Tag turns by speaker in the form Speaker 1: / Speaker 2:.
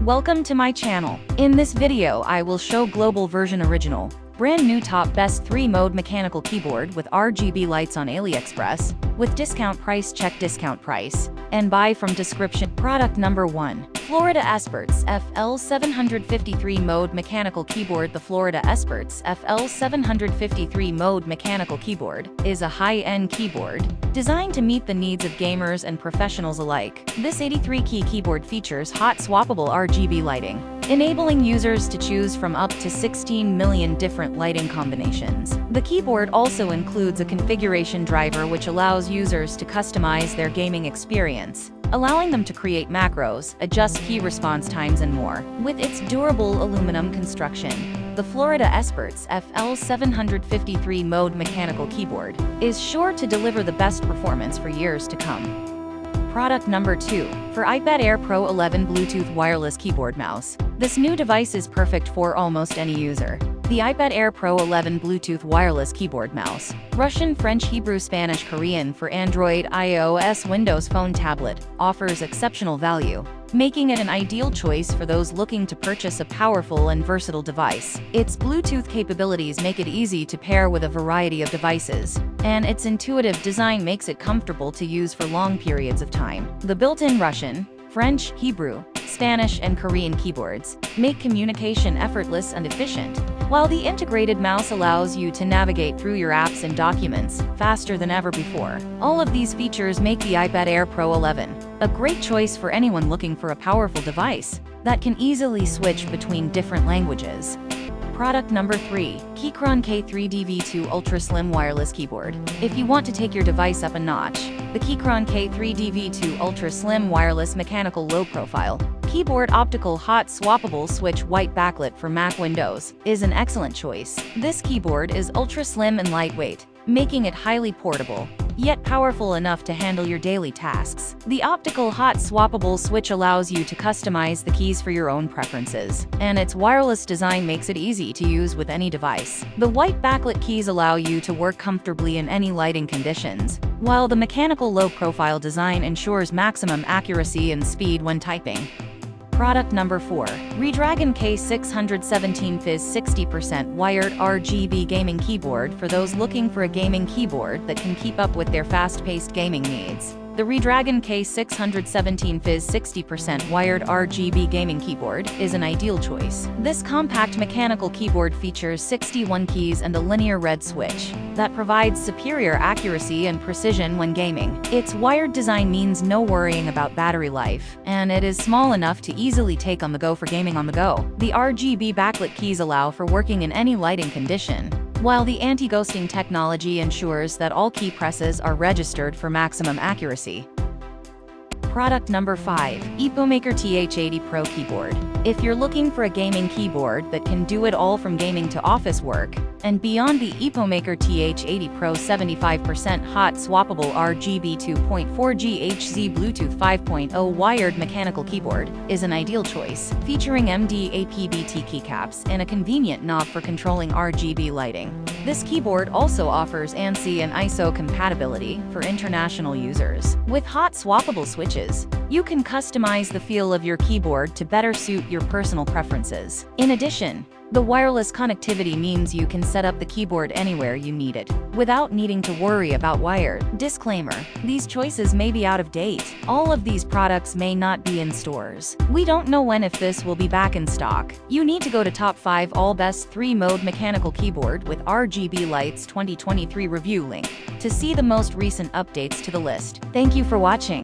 Speaker 1: Welcome to my channel. In this video I will show global version original, brand new top best 3-mode mechanical keyboard with RGB lights on AliExpress, with discount price. Check discount price, and buy from description. Product number 1. Florida ESPORTS FL753 mode mechanical keyboard. The Florida ESPORTS FL753 mode mechanical keyboard is a high-end keyboard designed to meet the needs of gamers and professionals alike. This 83-key keyboard features hot swappable RGB lighting, enabling users to choose from up to 16 million different lighting combinations. The keyboard also includes a configuration driver which allows users to customize their gaming experience, allowing them to create macros, adjust key response times and more. With its durable aluminum construction, the Florida ESPORTS FL753 mode mechanical keyboard is sure to deliver the best performance for years to come. Product number 2. For iPad Air Pro 11 Bluetooth wireless keyboard mouse. This new device is perfect for almost any user. The iPad Air Pro 11 Bluetooth wireless keyboard mouse. Russian, French, Hebrew, Spanish, Korean for Android, iOS, Windows Phone, tablet. Offers exceptional value, making it an ideal choice for those looking to purchase a powerful and versatile device. Its Bluetooth capabilities make it easy to pair with a variety of devices, and its intuitive design makes it comfortable to use for long periods of time. The built-in Russian, French, Hebrew, Spanish, and Korean keyboards make communication effortless and efficient, while the integrated mouse allows you to navigate through your apps and documents faster than ever before. All of these features make the iPad Air Pro 11 a great choice for anyone looking for a powerful device that can easily switch between different languages. Product number 3. Keychron K3DV2 Ultra Slim Wireless Keyboard. If you want to take your device up a notch, the Keychron K3DV2 Ultra Slim Wireless Mechanical Low Profile Keyboard Optical Hot Swappable Switch White Backlit for Mac Windows is an excellent choice. This keyboard is ultra slim and lightweight, making it highly portable, yet powerful enough to handle your daily tasks. The optical hot swappable switch allows you to customize the keys for your own preferences, and its wireless design makes it easy to use with any device. The white backlit keys allow you to work comfortably in any lighting conditions, while the mechanical low-profile design ensures maximum accuracy and speed when typing. Product number 4. Redragon K617 Fizz 60% wired RGB gaming keyboard. For those looking for a gaming keyboard that can keep up with their fast-paced gaming needs, the Redragon K617 Fizz 60% wired RGB gaming keyboard is an ideal choice. This compact mechanical keyboard features 61 keys and a linear red switch that provides superior accuracy and precision when gaming. Its wired design means no worrying about battery life, and it is small enough to easily take on the go for gaming on the go. The RGB backlit keys allow for working in any lighting condition, while the anti-ghosting technology ensures that all key presses are registered for maximum accuracy. Product number 5. EPOMaker TH80 PRO Keyboard. If you're looking for a gaming keyboard that can do it all from gaming to office work and beyond, the EPOMaker TH80 PRO 75% hot swappable RGB 2.4 GHz Bluetooth 5.0 wired mechanical keyboard is an ideal choice, featuring MDAPBT keycaps and a convenient knob for controlling RGB lighting. This keyboard also offers ANSI and ISO compatibility for international users. With hot swappable switches, you can customize the feel of your keyboard to better suit your personal preferences. In addition, the wireless connectivity means you can set up the keyboard anywhere you need it, without needing to worry about wire. Disclaimer: these choices may be out of date. All of these products may not be in stores. We don't know when if this will be back in stock. You need to go to Top 5 All Best 3-Mode Mechanical Keyboard with RGB Lights 2023 review link to see the most recent updates to the list. Thank you for watching.